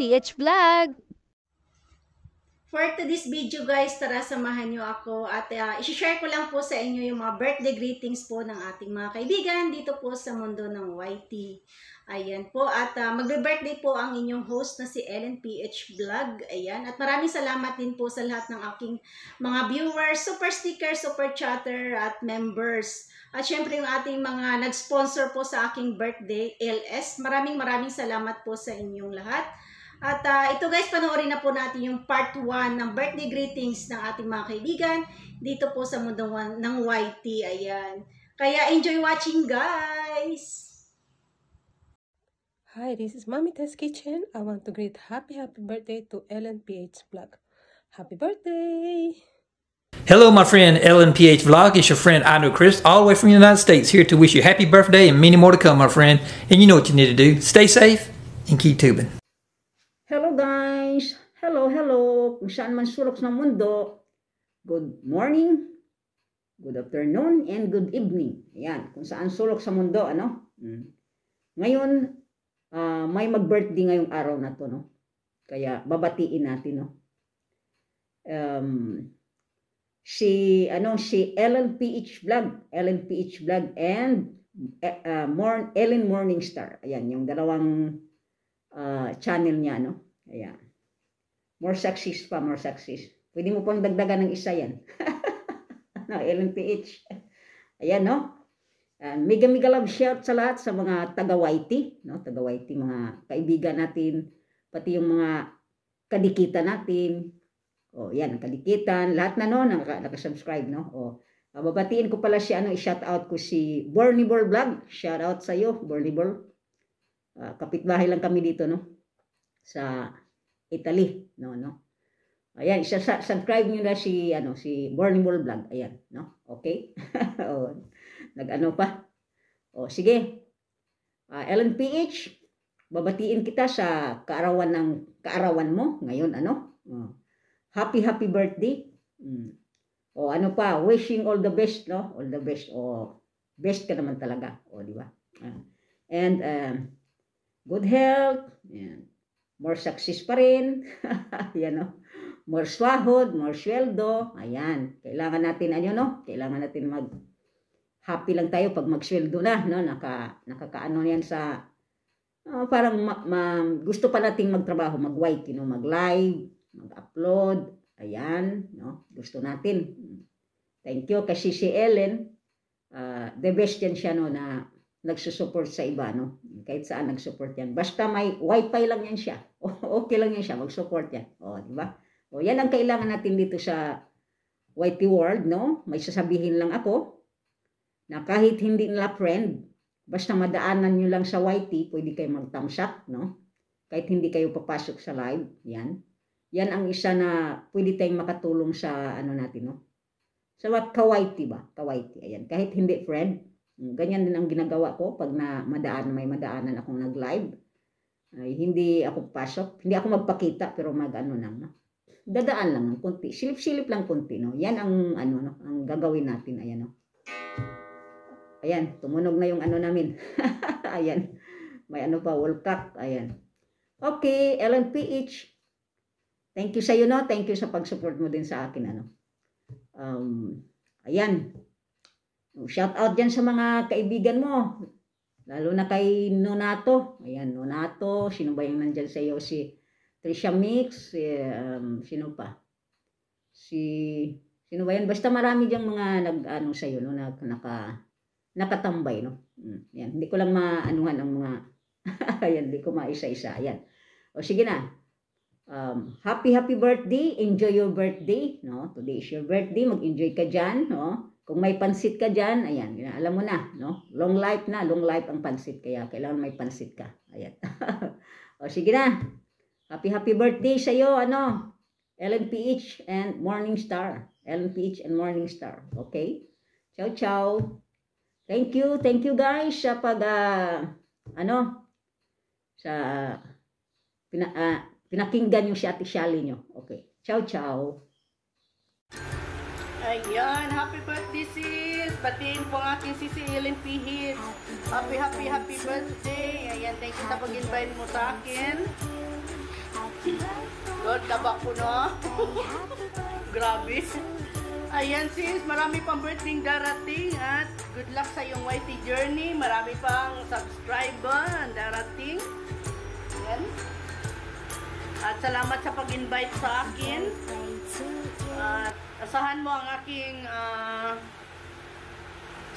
PH Vlog. For today's video guys, tara samahan nyo ako at isi-share ko lang po sa inyo yung mga birthday greetings po ng ating mga kaibigan dito po sa mundo ng YT. Ayan po, at magbe-birthday po ang inyong host na si Ellen PH Vlog. Ayan, at maraming salamat din po sa lahat ng aking mga viewers, super sticker, super chatter at members. At syempre yung ating mga nag-sponsor po sa aking birthday, LS. Maraming salamat po sa inyong lahat. At ito guys, panoorin na po natin yung part 1 ng birthday greetings ng ating mga kaibigan dito po sa mundo ng YT. Ayan. Kaya enjoy watching guys! Hi, this is Mommy Tess Kitchen. I want to greet happy birthday to Ellen PH Vlog. Happy birthday! Hello, my friend Ellen PH Vlog. It's your friend I Know Chris, all the way from the United States, here to wish you happy birthday and many more to come, my friend. And you know what you need to do. Stay safe and keep tubing. Hello guys! Hello! Kung saan man sulok ng mundo, good morning, good afternoon, and good evening. Ayan, kung saan sulok sa mundo, ano? Ngayon, may mag-birthday ngayong araw na to, no? Kaya babatiin natin, no? Si Ellen PH Vlog, and Ellen Morningstar. Ayan, yung dalawang channel niya, no? Ayan. More success. Pwede mo pang dagdagan ng isa yan. No, Ellen PH. Ayan, no? Mega love shout sa lahat sa mga taga-YT, no? Taga-YT, mga kaibigan natin, pati yung mga kadikitan natin. O, yan, kadikitan. Lahat na, no? Nakasubscribe, no? O, babatiin ko pala si, i-shout out ko si Bornibor Vlog. Shout out sa iyo, Bornibor. Kapitbahay lang kami dito, no? Sa Italy, no. Ayan, subscribe niyo na si Bornibor Vlog. Ayan, no? Okay? O, nag-ano pa? O, sige. Ellen PH, babatiin kita sa kaarawan mo ngayon, ano? Happy birthday. O, ano pa? Wishing all the best, no? All the best. O, best ka naman talaga. O, di ba? And good health, yan. More success pa rin, yan, no? More swahod, more sweldo, ayan. Kailangan natin, kailangan natin happy lang tayo pag magsweldo na, no? Nakakaano yan sa, parang gusto pa nating magtrabaho, mag-YT, no? Mag-live, mag-upload, ayan, no? Gusto natin. Thank you, kasi si Ellen, the best yan siya, no, na nagsusupport sa iba, no? Kahit saan nagsupport yan. Basta may wifi lang yan siya. Okay lang yan siya, mag-support yan. O, di ba? O, yan ang kailangan natin dito sa YT world, no? May sasabihin lang ako na kahit hindi nila friend, basta madaanan nyo lang sa YT, pwede kayo mag-thumbs up, no? Kahit hindi kayo papasok sa live, yan. Yan ang isa na pwede tayong makatulong sa, natin, no? Sa ka-YT ba? Ka-YT, ayan. Kahit hindi friend, ganyan din ang ginagawa ko pag may madaanan akong nag-live. Hindi ako pasok, hindi ako magpakita, pero lang, no? Dadaan lang ng konti, silip-silip lang konti, no? Yan ang ang gagawin natin, ayan, no? Ayan, tumunog na yung namin. Ayan. May pa, World Cup, ayan. Okay, Ellen PH. Thank you sa iyo, no? Thank you sa pag-support mo din sa akin, ayan. Shout out dyan sa mga kaibigan mo. Lalo na kay Nonato. Ayan, Nonato. Sino ba yung nandyan sa iyo? Si Trisha Mix. Sino pa? Sino ba yan? Basta marami dyang mga sa iyo, no? Nakatambay, no? Ayan, hindi ko lang maanuhan ang mga ayan, hindi ko maisa-isa. Ayan. O sige na. Happy birthday. Enjoy your birthday, no? Today is your birthday. Mag-enjoy ka dyan, no? Kung may pansit ka dyan, ayan, alam mo na, no? Long life ang pansit, kaya kailangan may pansit ka. Ayan. O, sige na. Happy birthday sa iyo, Ellen PH and Morningstar. Ellen PH and Morningstar. Okay? Ciao. Thank you guys sa pinakinggan yung si Ate Shally nyo. Okay. Ciao. Ayan, happy birthday sis! Batiin po ang aking sisi Ellen PH. Happy birthday! Ayan, thank you sa pag-invite mo sa akin. Lord, laba ko na. Grabe. Ayan sis, marami pang birthday darating at good luck sa iyong YT journey. Marami pang subscriber ang darating. Ayan. At salamat sa pag-invite sa akin. At asahan mo ang aking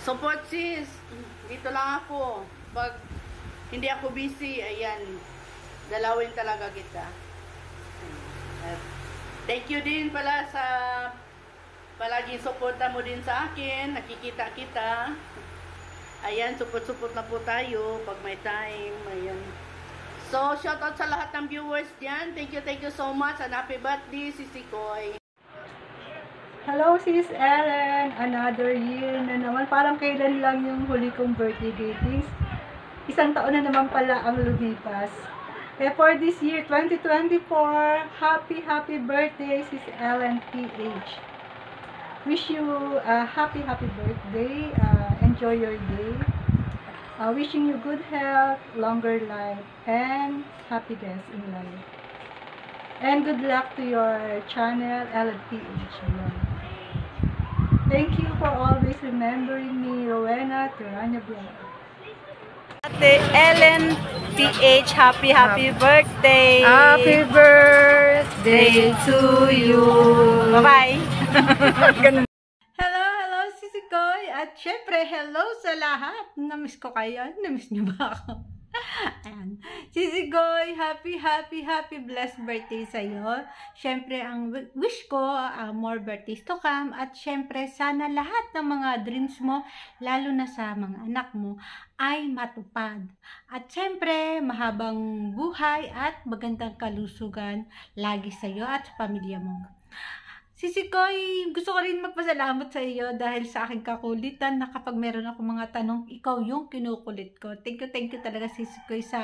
support sis. Dito lang ako. Pag hindi ako busy, ayan, dalawin talaga kita. At thank you din pala sa palaging suporta mo din sa akin. Nakikita kita. Ayan, support na po tayo pag may time. Ayan. So, shoutout sa lahat ng viewers dyan. Thank you so much. And happy birthday, Sisi Koy. Hello, Sis Ellen. Another year na naman. Parang kailan lang yung huli kong birthday greetings. Isang taon na naman pala ang lumipas. For this year, 2024, happy birthday, Sis Ellen PH. Wish you a happy birthday. Enjoy your day. Wishing you good health, longer life, and happiness in life. And good luck to your channel, Ellen PH Vlog. Thank you for always remembering me, Rowena Tiranya Vlog. Ate Ellen PH, happy birthday! Happy birthday to you! Bye-bye! Hello, Sisi Koy! At syempre, hello sa lahat! Namiss ko kayo. Namiss niyo ba ako? Ayan. Sisi Koy, happy blessed birthday sa'yo. Syempre, ang wish ko, more birthdays to come. At syempre, sana lahat ng mga dreams mo, lalo na sa mga anak mo, ay matupad. At syempre, mahabang buhay at magandang kalusugan lagi sa'yo at sa pamilya mo. Sisi Koy, gusto ko rin magpasalamat sa iyo dahil sa aking kakulitan na kapag meron ako mga tanong, ikaw yung kinukulit ko. Thank you talaga Sisi Koy sa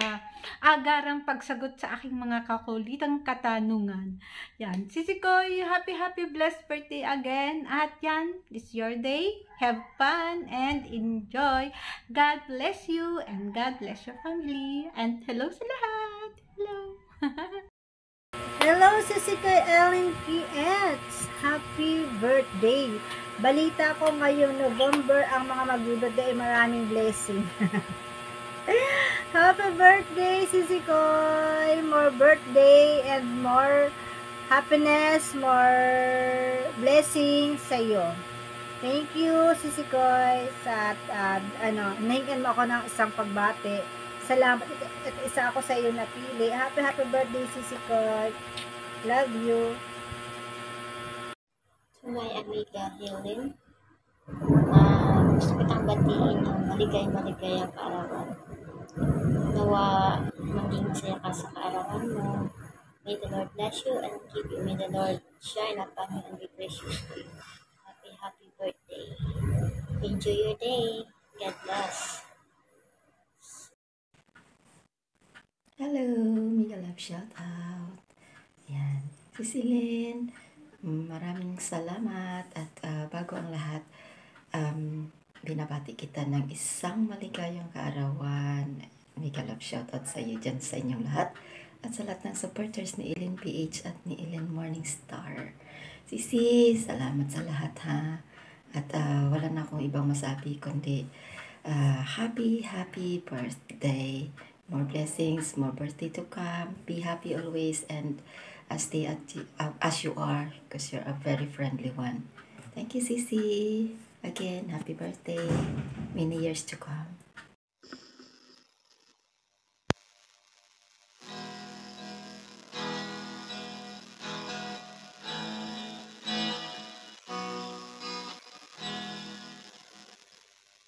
agarang pagsagot sa aking mga kakulitang katanungan. Yan, Sisi Koy, happy blessed birthday again. At yan, it's your day. Have fun and enjoy. God bless you and God bless your family. And hello sa lahat. Hello. Hello, Sisi Koy Ellen PX. Happy birthday. Balita ko ngayong November ang mga mag-birthday, maraming blessing. Happy birthday, Sisi Koy. More birthday and more happiness, more blessings sa iyo. Thank you, Sisi Koy, sa nahingan mo ako ng isang pagbati. Salamat. At isa ako sa iyo napili. Happy birthday, Sisi Koy. Love you. To my amiga Helen, gusto kitang batiin ng maligayang kaarawan. Nawa maging masaya ka sa kaarawan mo. May the Lord bless you and keep you. May the Lord shine upon you and be gracious to you. Happy birthday. Enjoy your day. God bless. Hello, Mega Love shout out. Yan, Sisilin, maraming salamat at bago ang lahat, binabati kita ng isang maligayang kaarawan. Mega Love shout out sa iyo dyan sa inyong lahat at sa lahat ng supporters ni Ellen PH at ni Ellen Morningstar. Sisi, salamat sa lahat ha. At wala na akong ibang masabi kundi happy birthday. More blessings, more birthday to come. Be happy always and stay as you are because you're a very friendly one. Thank you, Sisi. Again, happy birthday. Many years to come.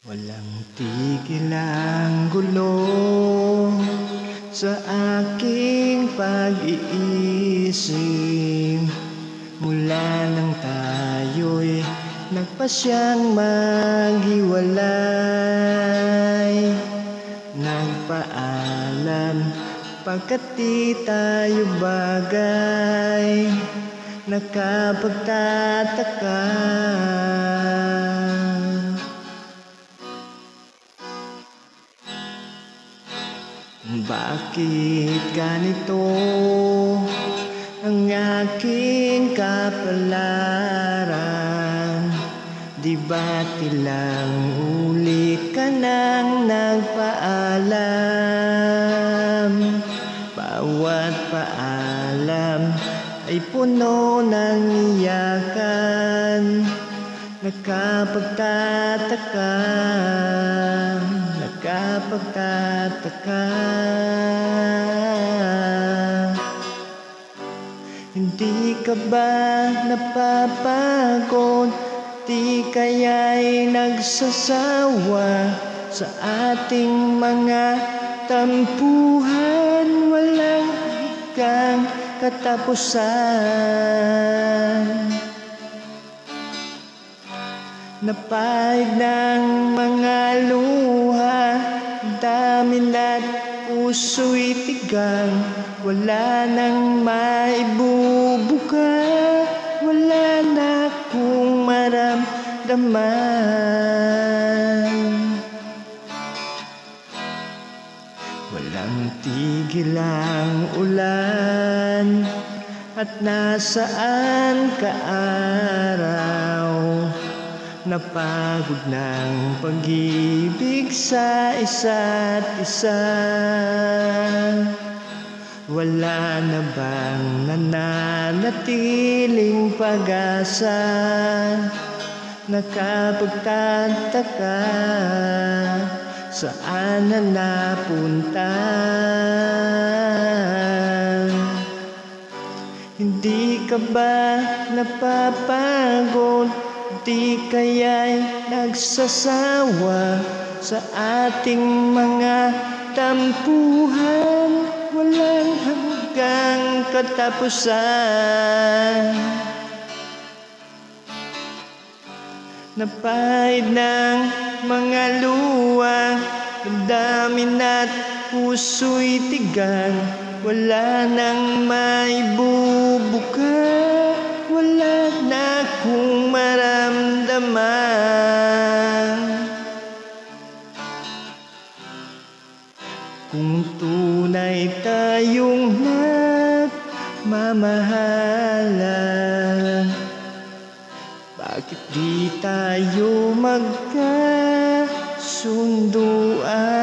Walang tigil ang gulo sa aking pag-iisip. Mula nang tayo'y nagpasyang maghiwalay. Nagpaalam pagkat di tayo bagay. Nakapagtataka. Bakit ganito ang aking kapalaran. Di ba tilang uli ka nang nagpaalam? Bawat paalam ay puno ng iyakan. Nakapagtataka, nakapagtataka. Hindi ka ba napapagod? Di kaya'y nagsasawa sa ating mga tampuhan? Walang hanggang katapusan. Napahid ng mga luha, dami na't puso'y tigang. Wala nang maibubuka, wala na akong maramdaman. Walang tigil ang ulan, at nasaan ka araw? Napagod ng pag-ibig sa isa't isa. Wala na bang nananatiling pag-asa? Nakapagtataka, saan na napunta? Hindi ka ba napapagod? Di kaya'y nagsasawa sa ating mga tampuhan? Walang hanggang katapusan. Napahid ng mga luha, ang dami na't puso'y tigang. Wala nang maibubuka, wala na akong maramdaman. Kung tunay tayong nagmamahalan, bakit di tayo magkasunduan?